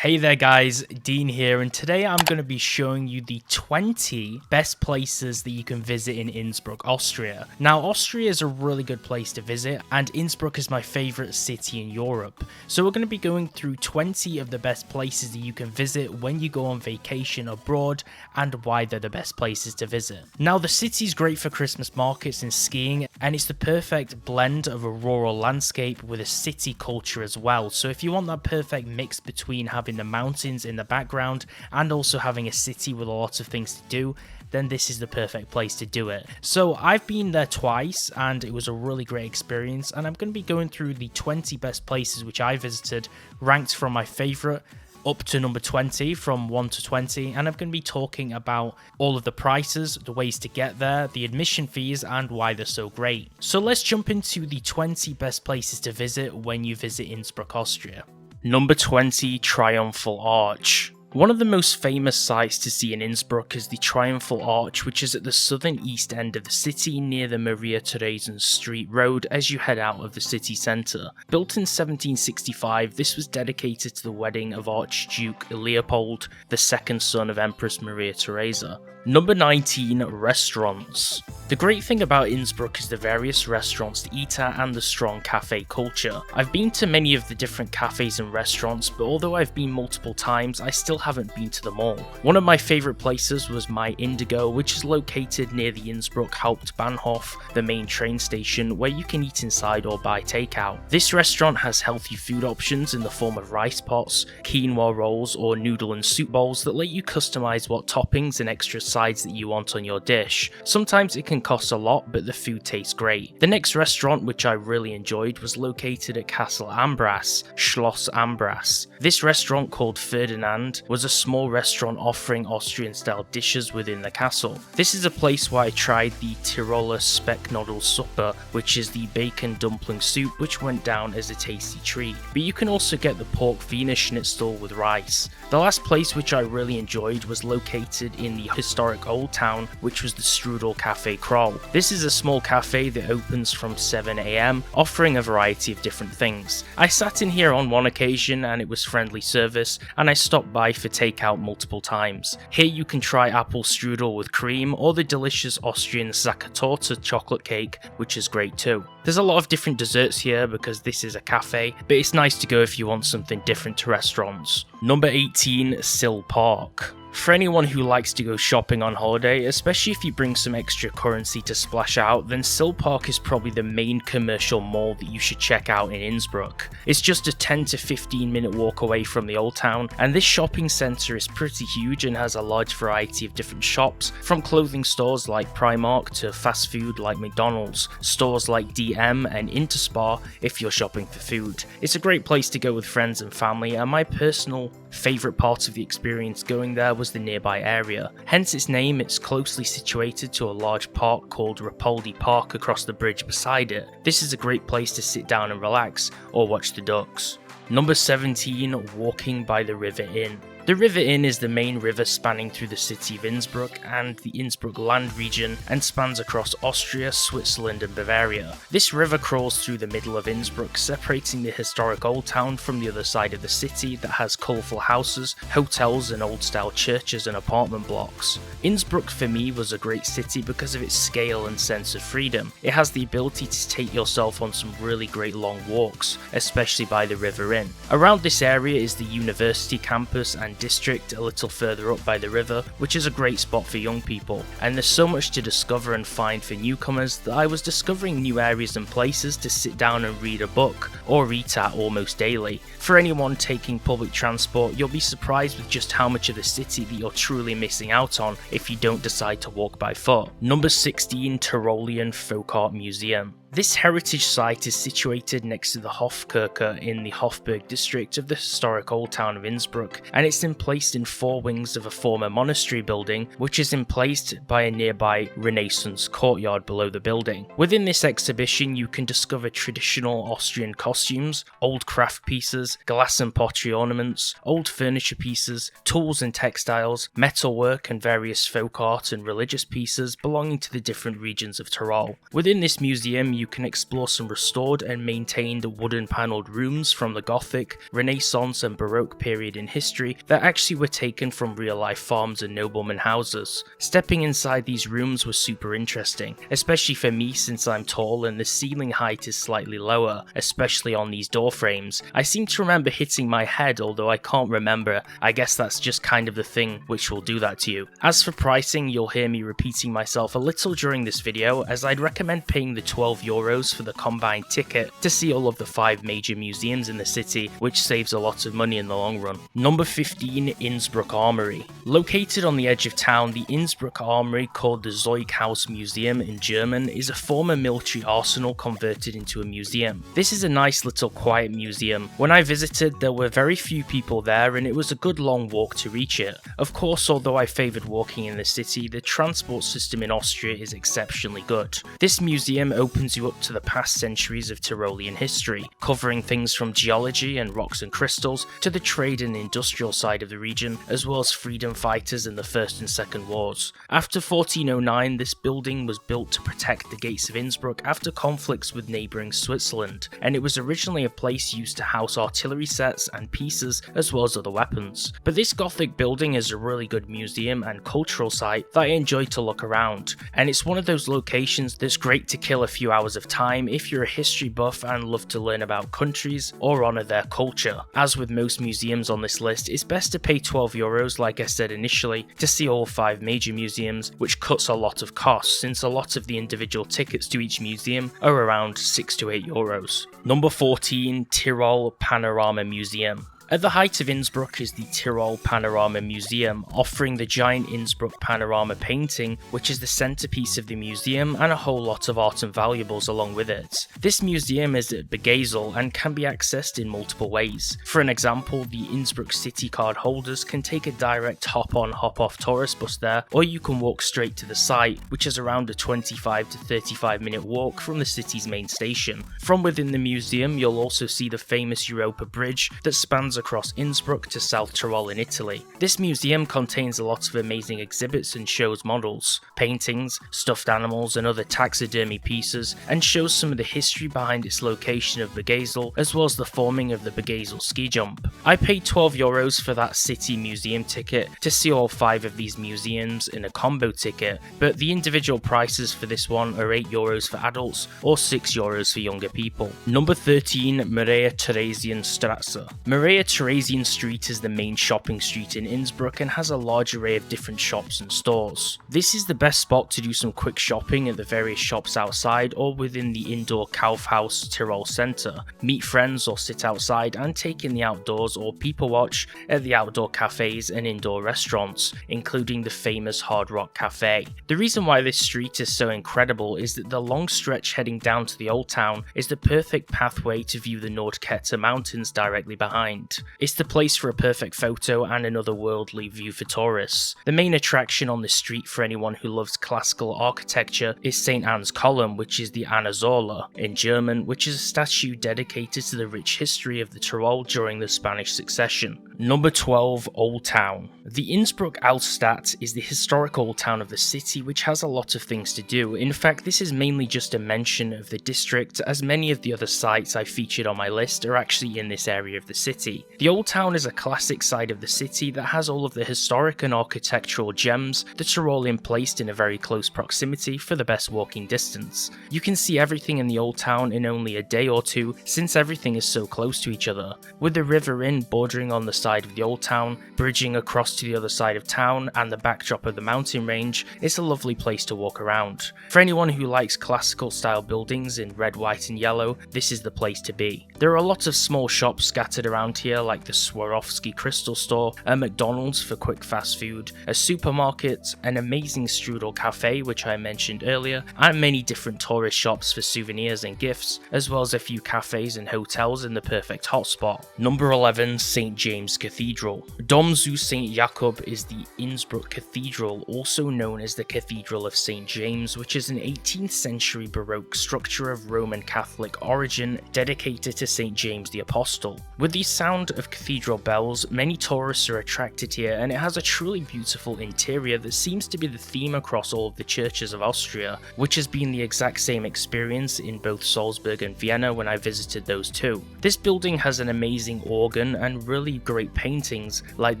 Hey there guys, Dean here, and today I'm going to be showing you the 20 best places that you can visit in Innsbruck, Austria. Now, Austria is a really good place to visit, and Innsbruck is my favourite city in Europe. So we're going to be going through 20 of the best places that you can visit when you go on vacation abroad, and why they're the best places to visit. Now, the city's great for Christmas markets and skiing, and it's the perfect blend of a rural landscape with a city culture as well. So if you want that perfect mix between having the mountains in the background and also having a city with lots of things to do, then this is the perfect place to do it. So I've been there twice and it was a really great experience, and I'm going to be going through the 20 best places which I visited, ranked from my favourite up to number 20, from 1 to 20, and I'm going to be talking about all of the prices, the ways to get there, the admission fees, and why they're so great. So let's jump into the 20 best places to visit when you visit Innsbruck, Austria. Number 20, Triumphal Arch. One of the most famous sights to see in Innsbruck is the Triumphal Arch, which is at the southern east end of the city near the Maria-Theresien-Strasse road as you head out of the city centre. Built in 1765, this was dedicated to the wedding of Archduke Leopold, the second son of Empress Maria-Theresa. Number 19, restaurants. The great thing about Innsbruck is the various restaurants to eat at and the strong cafe culture. I've been to many of the different cafes and restaurants, but although I've been multiple times, I still haven't been to them all. One of my favourite places was My Indigo, which is located near the Innsbruck Hauptbahnhof, the main train station, where you can eat inside or buy takeout. This restaurant has healthy food options in the form of rice pots, quinoa rolls, or noodle and soup bowls that let you customise what toppings and extra sides that you want on your dish. Sometimes it can cost a lot, but the food tastes great. The next restaurant which I really enjoyed was located at Castle Ambras, Schloss Ambras. This restaurant, called Ferdinand, was a small restaurant offering Austrian style dishes within the castle. This is a place where I tried the Tiroler Specknodelsuppe, which is the bacon dumpling soup which went down as a tasty treat. But you can also get the pork Wiener Schnitzel with rice. The last place which I really enjoyed was located in the historic Old Town, which was the Strudel Cafe Kroll. This is a small cafe that opens from 7 AM, offering a variety of different things. I sat in here on one occasion and it was friendly service, and I stopped by for takeout multiple times. Here you can try apple strudel with cream, or the delicious Austrian Sackertorte chocolate cake, which is great too. There's a lot of different desserts here because this is a cafe, but it's nice to go if you want something different to restaurants. Number 18, Sill Park. For anyone who likes to go shopping on holiday, especially if you bring some extra currency to splash out, then Sill Park is probably the main commercial mall that you should check out in Innsbruck. It's just a 10 to 15 minute walk away from the Old Town, and this shopping centre is pretty huge and has a large variety of different shops, from clothing stores like Primark to fast food like McDonald's, stores like DM and Interspar if you're shopping for food. It's a great place to go with friends and family, and my personal favourite part of the experience going there was the nearby area. Hence its name, it's closely situated to a large park called Rapaldi Park across the bridge beside it. This is a great place to sit down and relax or watch the ducks. Number 17, walking by the River Inn. The River Inn is the main river spanning through the city of Innsbruck and the Innsbruck land region, and spans across Austria, Switzerland and Bavaria. This river crawls through the middle of Innsbruck, separating the historic Old Town from the other side of the city that has colourful houses, hotels and old-style churches and apartment blocks. Innsbruck for me was a great city because of its scale and sense of freedom. It has the ability to take yourself on some really great long walks, especially by the River Inn. Around this area is the university campus and district a little further up by the river, which is a great spot for young people, and there's so much to discover and find for newcomers that I was discovering new areas and places to sit down and read a book or eat at almost daily. For anyone taking public transport, you'll be surprised with just how much of the city that you're truly missing out on if you don't decide to walk by foot. Number 16, Tyrolean Folk Art Museum. This heritage site is situated next to the Hofkirche in the Hofburg district of the historic Old Town of Innsbruck, and it's emplaced in four wings of a former monastery building, which is emplaced by a nearby Renaissance courtyard below the building. Within this exhibition, you can discover traditional Austrian costumes, old craft pieces, glass and pottery ornaments, old furniture pieces, tools and textiles, metalwork and various folk art and religious pieces belonging to the different regions of Tyrol. Within this museum, you can explore some restored and maintained wooden panelled rooms from the Gothic, Renaissance and Baroque period in history that actually were taken from real life farms and nobleman houses. Stepping inside these rooms was super interesting, especially for me since I'm tall and the ceiling height is slightly lower, especially on these door frames. I seem to remember hitting my head, although I can't remember. I guess that's just kind of the thing which will do that to you. As for pricing, you'll hear me repeating myself a little during this video, as I'd recommend paying the €12 for the combined ticket to see all of the 5 major museums in the city, which saves a lot of money in the long run. Number 15, Innsbruck Armoury. Located on the edge of town, the Innsbruck Armoury, called the Zeughaus Museum in German, is a former military arsenal converted into a museum. This is a nice little quiet museum. When I visited, there were very few people there and it was a good long walk to reach it. Of course, although I favoured walking in the city, the transport system in Austria is exceptionally good. This museum opens you up to the past centuries of Tyrolean history, covering things from geology and rocks and crystals to the trade and industrial side of the region, as well as freedom fighters in the First and Second Wars. After 1409, this building was built to protect the gates of Innsbruck after conflicts with neighbouring Switzerland, and it was originally a place used to house artillery sets and pieces as well as other weapons. But this Gothic building is a really good museum and cultural site that I enjoy to look around, and it's one of those locations that's great to kill a few hours of time if you're a history buff and love to learn about countries or honour their culture. As with most museums on this list, it's best to pay €12, like I said initially, to see all 5 major museums, which cuts a lot of costs since a lot of the individual tickets to each museum are around €6 to €8. Number 14, Tyrol Panorama Museum. At the height of Innsbruck is the Tyrol Panorama Museum, offering the giant Innsbruck panorama painting, which is the centrepiece of the museum, and a whole lot of art and valuables along with it. This museum is at Bergisel and can be accessed in multiple ways. For an example, the Innsbruck city card holders can take a direct hop-on hop-off tourist bus there, or you can walk straight to the site, which is around a 25 to 35 minute walk from the city's main station. From within the museum, you'll also see the famous Europa Bridge that spans across Innsbruck to South Tyrol in Italy. This museum contains a lot of amazing exhibits and shows models, paintings, stuffed animals and other taxidermy pieces, and shows some of the history behind its location of Bergisel, as well as the forming of the Bergisel Ski Jump. I paid €12 for that city museum ticket to see all 5 of these museums in a combo ticket, but the individual prices for this one are €8 for adults or €6 for younger people. Number 13, Maria-Theresien-Strasse. Maria-Theresien Street is the main shopping street in Innsbruck and has a large array of different shops and stores. This is the best spot to do some quick shopping at the various shops outside or within the indoor Kaufhaus Tirol Centre, meet friends or sit outside and take in the outdoors or people watch at the outdoor cafes and indoor restaurants, including the famous Hard Rock Cafe. The reason why this street is so incredible is that the long stretch heading down to the old town is the perfect pathway to view the Nordkette Mountains directly behind. It's the place for a perfect photo and an otherworldly view for tourists. The main attraction on this street for anyone who loves classical architecture is St. Anne's Column, which is the Anna Zola in German, which is a statue dedicated to the rich history of the Tyrol during the Spanish succession. Number 12, Old Town. The Innsbruck Altstadt is the historic old town of the city, which has a lot of things to do. In fact, this is mainly just a mention of the district, as many of the other sites I featured on my list are actually in this area of the city. The Old Town is a classic side of the city that has all of the historic and architectural gems the Tyrolean placed in a very close proximity for the best walking distance. You can see everything in the Old Town in only a day or two since everything is so close to each other. With the River Inn bordering on the side of the Old Town, bridging across to the other side of town and the backdrop of the mountain range, it's a lovely place to walk around. For anyone who likes classical style buildings in red, white and yellow, this is the place to be. There are a lot of small shops scattered around here like the Swarovski crystal store, a McDonald's for quick fast food, a supermarket, an amazing strudel cafe which I mentioned earlier, and many different tourist shops for souvenirs and gifts, as well as a few cafes and hotels in the perfect hotspot. Number 11, St. James Cathedral. Dom zu St. Jakob is the Innsbruck Cathedral, also known as the Cathedral of St. James, which is an 18th century Baroque structure of Roman Catholic origin dedicated to St. James the Apostle. With the sound of cathedral bells, many tourists are attracted here, and it has a truly beautiful interior that seems to be the theme across all of the churches of Austria, which has been the exact same experience in both Salzburg and Vienna when I visited those two. This building has an amazing organ and really great paintings like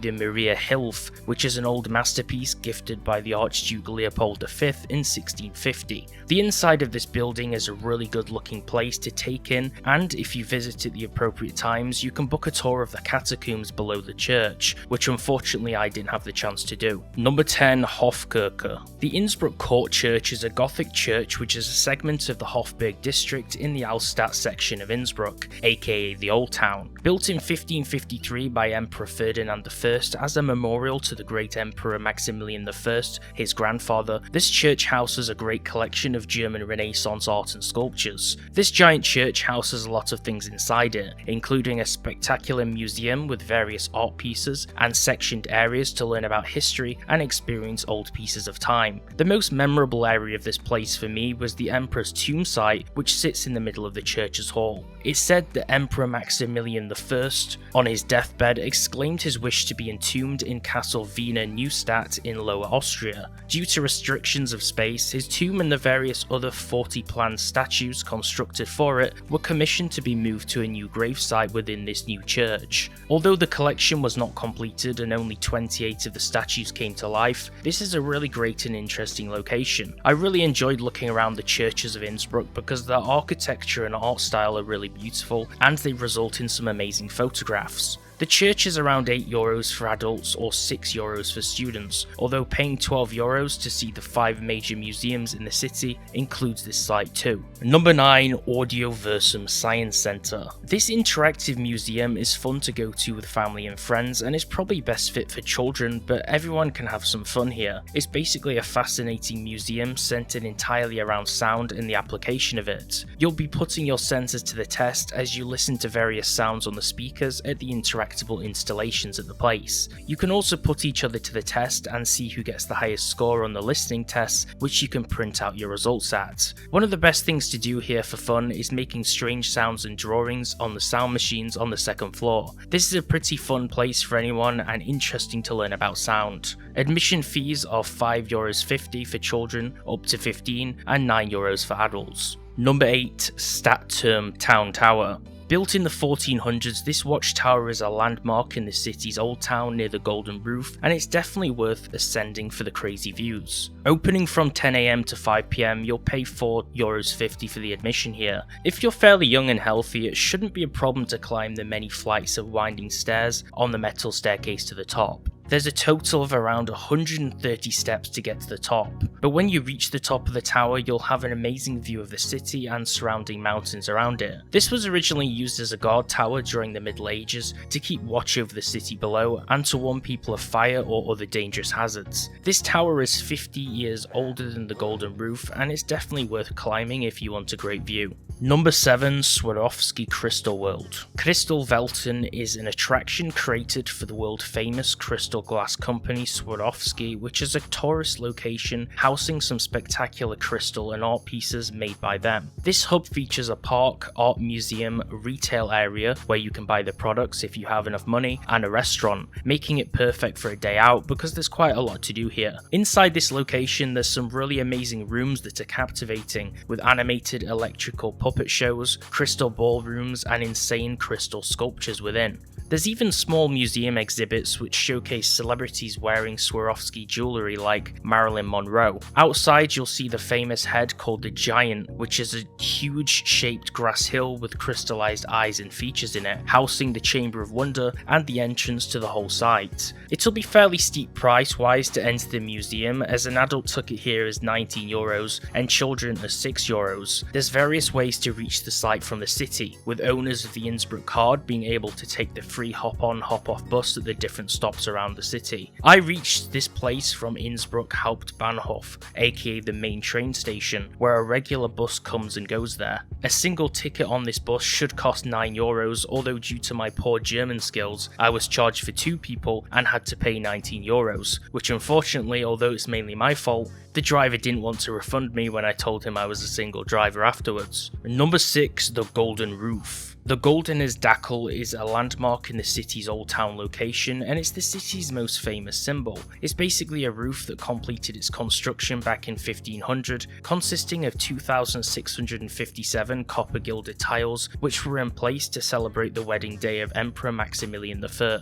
the Maria-Hilf, which is an old masterpiece gifted by the Archduke Leopold V in 1650. The inside of this building is a really good looking place to take in, and if you visit at the appropriate times you can book a tour of the catacombs below the church, which unfortunately I didn't have the chance to do. Number 10. Hofkirche. The Innsbruck Court Church is a Gothic church which is a segment of the Hofburg district in the Altstadt section of Innsbruck, aka the Old Town. Built in 1553 by Emperor Ferdinand I as a memorial to the great Emperor Maximilian I, his grandfather, this church houses a great collection of German Renaissance art and sculptures. This giant church houses a lot of things inside it, including a spectacular museum with various art pieces and sectioned areas to learn about history and experience old pieces of time. The most memorable area of this place for me was the Emperor's tomb site, which sits in the middle of the church's hall. It's said that Emperor Maximilian I, on his deathbed, exclaimed his wish to be entombed in Castle Wiener Neustadt in Lower Austria. Due to restrictions of space, his tomb and the various other 40 planned statues constructed for it were commissioned to be moved to a new gravesite within this new church. Although the collection was not completed and only 28 of the statues came to life, this is a really great and interesting location. I really enjoyed looking around the churches of Innsbruck because their architecture and art style are really beautiful, and they result in some amazing photographs. The church is around €8 for adults or €6 for students, although paying €12 to see the 5 major museums in the city includes this site too. Number 9. Audioversum Science Centre. This interactive museum is fun to go to with family and friends, and is probably best fit for children, but everyone can have some fun here. It's basically a fascinating museum centered entirely around sound and the application of it. You'll be putting your senses to the test as you listen to various sounds on the speakers at the interactive installations at the place. You can also put each other to the test and see who gets the highest score on the listening tests, which you can print out your results at. One of the best things to do here for fun is making strange sounds and drawings on the sound machines on the second floor. This is a pretty fun place for anyone and interesting to learn about sound. Admission fees are €5.50 for children up to 15 and €9 for adults. Number 8. Stadtturm Town Tower. Built in the 1400s, this watchtower is a landmark in the city's old town near the Golden Roof, and it's definitely worth ascending for the crazy views. Opening from 10 AM to 5 PM, you'll pay €4.50 for the admission here. If you're fairly young and healthy, it shouldn't be a problem to climb the many flights of winding stairs on the metal staircase to the top. There's a total of around 130 steps to get to the top, but when you reach the top of the tower you'll have an amazing view of the city and surrounding mountains around it. This was originally used as a guard tower during the Middle Ages to keep watch over the city below and to warn people of fire or other dangerous hazards. This tower is 50 years older than the Golden Roof, and it's definitely worth climbing if you want a great view. Number 7. Swarovski Crystal World. Kristallwelten is an attraction created for the world famous crystal glass company Swarovski, which is a tourist location housing some spectacular crystal and art pieces made by them. This hub features a park, art museum, retail area where you can buy the products if you have enough money, and a restaurant, making it perfect for a day out because there's quite a lot to do here. Inside this location there's some really amazing rooms that are captivating, with animated electrical puppet shows, crystal ballrooms, and insane crystal sculptures within. There's even small museum exhibits which showcase celebrities wearing Swarovski jewellery like Marilyn Monroe. Outside you'll see the famous head called the Giant, which is a huge shaped grass hill with crystallized eyes and features in it, housing the Chamber of Wonder and the entrance to the whole site. It'll be fairly steep price wise to enter the museum, as an adult ticket here is €19 and children are €6. There's various ways to reach the site from the city, with owners of the Innsbruck card being able to take the free hop-on hop-off bus at the different stops around around the city. I reached this place from Innsbruck Hauptbahnhof, aka the main train station, where a regular bus comes and goes there. A single ticket on this bus should cost €9, although due to my poor German skills, I was charged for 2 people and had to pay €19, which unfortunately, although it's mainly my fault, the driver didn't want to refund me when I told him I was a single driver afterwards. Number 6, the Golden Roof. The Goldenes Dachl is a landmark in the city's old town location, and it's the city's most famous symbol. It's basically a roof that completed its construction back in 1500, consisting of 2,657 copper gilded tiles, which were in place to celebrate the wedding day of Emperor Maximilian I.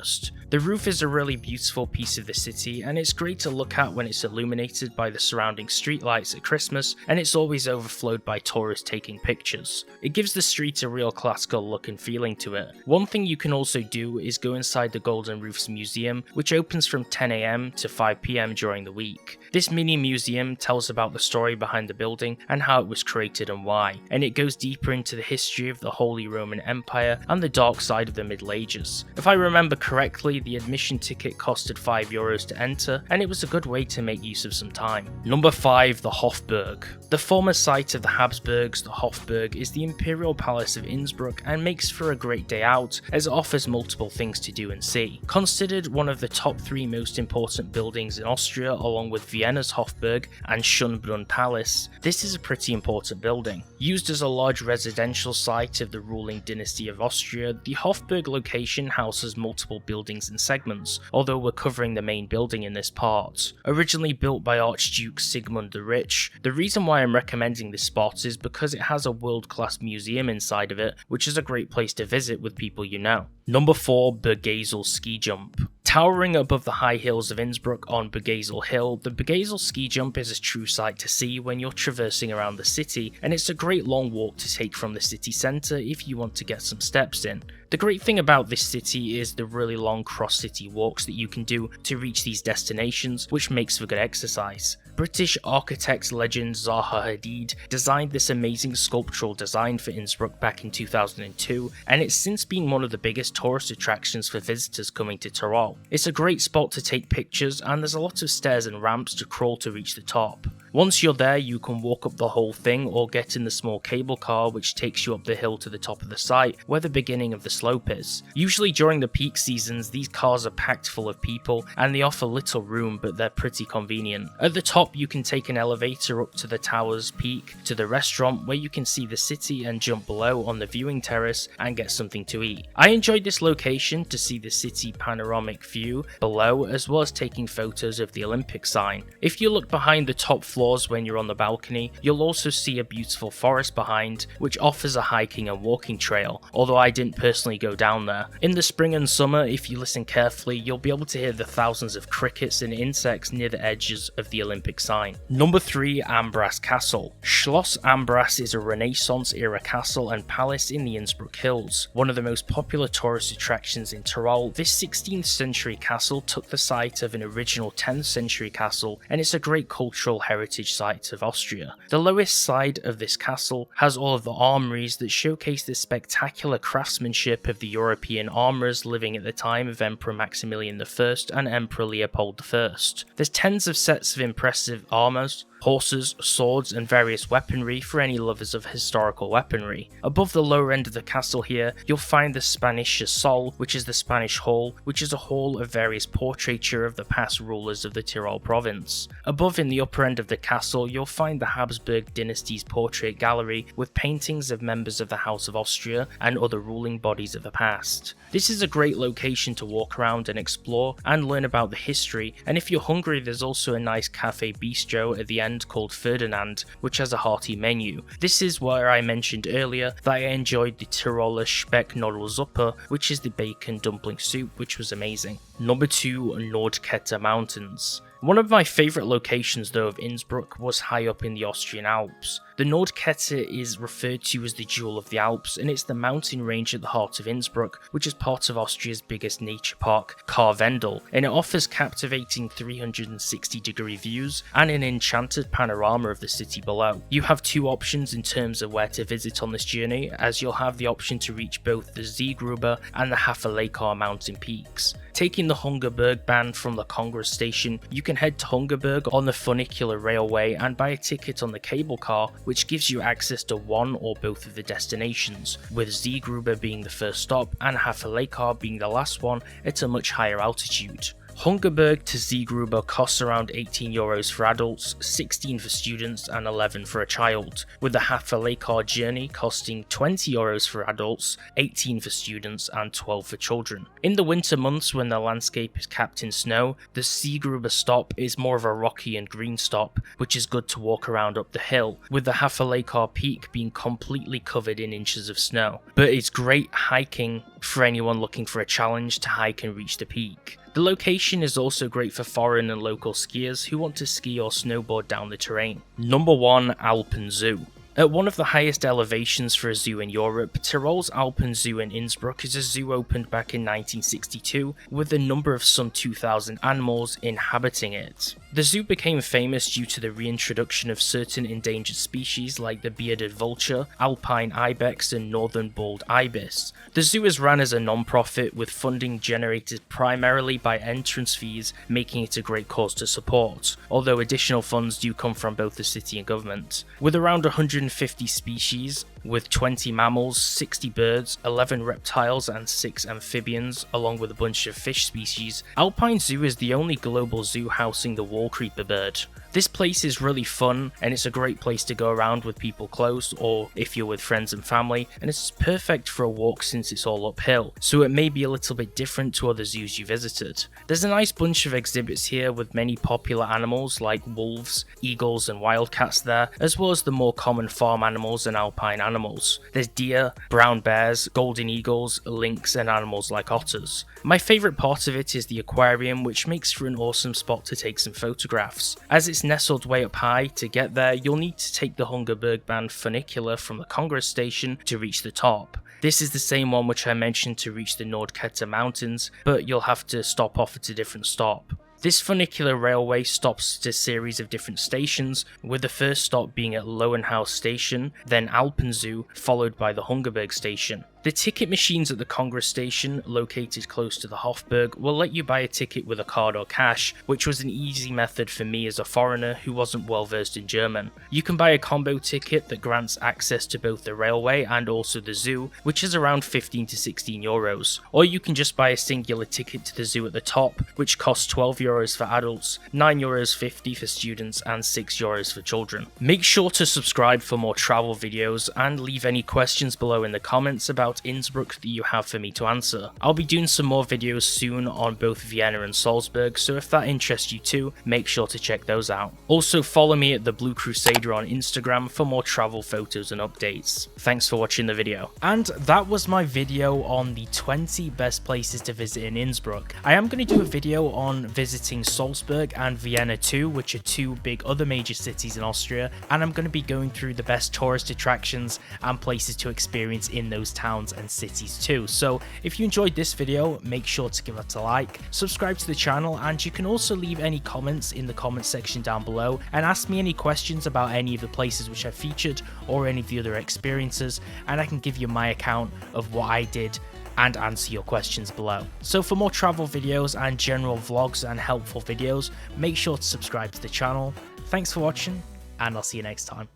The roof is a really beautiful piece of the city, and it's great to look at when it's illuminated by the surrounding streetlights at Christmas, and it's always overflowed by tourists taking pictures. It gives the street a real classical look and feeling to it. One thing you can also do is go inside the Golden Roof's museum, which opens from 10 AM to 5 PM during the week. This mini museum tells about the story behind the building and how it was created and why, and it goes deeper into the history of the Holy Roman Empire and the dark side of the Middle Ages. If I remember correctly, the admission ticket costed €5 to enter, and it was a good way to make use of some time. Number 5, the Hofburg. The former site of the Habsburgs, the Hofburg is the Imperial Palace of Innsbruck and makes for a great day out as it offers multiple things to do and see. Considered one of the top 3 most important buildings in Austria along with Vienna's Hofburg and Schönbrunn Palace, this is a pretty important building. Used as a large residential site of the ruling dynasty of Austria, the Hofburg location houses multiple buildings and segments, although we're covering the main building in this part. Originally built by Archduke Sigmund the Rich, the reason why I'm recommending this spot is because it has a world-class museum inside of it, which is a great place to visit with people you know. Number 4, Bergisel Ski Jump. Towering above the high hills of Innsbruck on Bergisel Hill, the Bergisel Ski Jump is a true sight to see when you're traversing around the city, and it's a great long walk to take from the city centre if you want to get some steps in. The great thing about this city is the really long cross-city walks that you can do to reach these destinations, which makes for good exercise. British architect legend Zaha Hadid designed this amazing sculptural design for Innsbruck back in 2002, and it's since been one of the biggest tourist attractions for visitors coming to Tyrol. It's a great spot to take pictures, and there's a lot of stairs and ramps to crawl to reach the top. Once you're there, you can walk up the whole thing or get in the small cable car which takes you up the hill to the top of the site where the beginning of the slope is. Usually during the peak seasons, these cars are packed full of people and they offer little room, but they're pretty convenient. At the top, you can take an elevator up to the tower's peak to the restaurant where you can see the city and jump below on the viewing terrace and get something to eat. I enjoyed this location to see the city panoramic view below, as well as taking photos of the Olympic sign. If you look behind the top floors when you're on the balcony, you'll also see a beautiful forest behind, which offers a hiking and walking trail, although I didn't personally go down there. In the spring and summer, if you listen carefully, you'll be able to hear the thousands of crickets and insects near the edges of the Olympic sign. Number 3, Ambras Castle. Schloss Ambras is a Renaissance-era castle and palace in the Innsbruck Hills. One of the most popular tourist attractions in Tyrol, this 16th century castle took the site of an original 10th century castle, and it's a great cultural heritage site of Austria. The lowest side of this castle has all of the armories that showcase the spectacular craftsmanship of the European armourers living at the time of Emperor Maximilian I and Emperor Leopold I. There's tens of sets of impressive armours, horses, swords, and various weaponry for any lovers of historical weaponry. Above the lower end of the castle here, you'll find the Spanische Sol, which is the Spanish Hall, which is a hall of various portraiture of the past rulers of the Tyrol province. Above in the upper end of the castle, you'll find the Habsburg dynasty's portrait gallery with paintings of members of the House of Austria and other ruling bodies of the past. This is a great location to walk around and explore and learn about the history, and if you're hungry, there's also a nice cafe bistro at the end called Ferdinand, which has a hearty menu. This is where I mentioned earlier that I enjoyed the Tiroler Specknodelsuppe, which is the bacon dumpling soup, which was amazing. Number 2, Nordkette Mountains. One of my favourite locations though of Innsbruck was high up in the Austrian Alps. The Nordkette is referred to as the Jewel of the Alps, and it's the mountain range at the heart of Innsbruck, which is part of Austria's biggest nature park, Karwendel, and it offers captivating 360-degree views and an enchanted panorama of the city below. You have 2 options in terms of where to visit on this journey, as you'll have the option to reach both the Seegrube and the Hafelekar mountain peaks. Taking Taking the Hungerburg Bahn from the Congress station, you can head to Hungerburg on the Funicular Railway and buy a ticket on the cable car, which gives you access to one or both of the destinations, with Seegrube being the first stop and Hafelekar being the last one at a much higher altitude. Hungerburg to Seegrube costs around €18 for adults, 16 for students and 11 for a child, with the Hafelekar journey costing €20 for adults, 18 for students and 12 for children. In the winter months when the landscape is capped in snow, the Seegrube stop is more of a rocky and green stop, which is good to walk around up the hill, with the Hafelekar peak being completely covered in inches of snow. But it's great hiking for anyone looking for a challenge to hike and reach the peak. The location is also great for foreign and local skiers who want to ski or snowboard down the terrain. Number 1. Alpenzoo. At one of the highest elevations for a zoo in Europe, Tyrol's Alpenzoo in Innsbruck is a zoo opened back in 1962 with a number of some 2,000 animals inhabiting it. The zoo became famous due to the reintroduction of certain endangered species like the bearded vulture, alpine ibex and northern bald ibis. The zoo is run as a non-profit with funding generated primarily by entrance fees, making it a great cause to support, although additional funds do come from both the city and government. With around 150 species, with 20 mammals, 60 birds, 11 reptiles and 6 amphibians, along with a bunch of fish species, Alpine Zoo is the only global zoo housing the wall creeper bird. This place is really fun and it's a great place to go around with people close or if you're with friends and family, and it's perfect for a walk since it's all uphill, so it may be a little bit different to other zoos you visited. There's a nice bunch of exhibits here with many popular animals like wolves, eagles and wildcats there, as well as the more common farm animals and alpine animals. There's deer, brown bears, golden eagles, lynx and animals like otters. My favourite part of it is the aquarium, which makes for an awesome spot to take some photographs. As it's nestled way up high, to get there you'll need to take the Hungerburg Bahn funicular from the Congress station to reach the top. This is the same one which I mentioned to reach the Nordkette Mountains, but you'll have to stop off at a different stop. This funicular railway stops at a series of different stations, with the first stop being at Lowenhaus station, then Alpenzoo, followed by the Hungerburg station. The ticket machines at the Congress station, located close to the Hofburg, will let you buy a ticket with a card or cash, which was an easy method for me as a foreigner who wasn't well versed in German. You can buy a combo ticket that grants access to both the railway and also the zoo, which is around 15 to 16 euros. Or you can just buy a singular ticket to the zoo at the top, which costs €12 for adults, €9.50 for students and €6 for children. Make sure to subscribe for more travel videos and leave any questions below in the comments about Innsbruck that you have for me to answer. I'll be doing some more videos soon on both Vienna and Salzburg, so if that interests you too, make sure to check those out. Also follow me at the Blue Crusader on Instagram for more travel photos and updates. Thanks for watching the video. And that was my video on the 20 best places to visit in Innsbruck. I am going to do a video on visiting Salzburg and Vienna too, which are two big other major cities in Austria, and I'm going to be going through the best tourist attractions and places to experience in those towns and cities too. So if you enjoyed this video, make sure to give it a like, subscribe to the channel, and you can also leave any comments in the comment section down below and ask me any questions about any of the places which I featured or any of the other experiences, and I can give you my account of what I did and answer your questions below. So for more travel videos and general vlogs and helpful videos, make sure to subscribe to the channel. Thanks for watching, and I'll see you next time.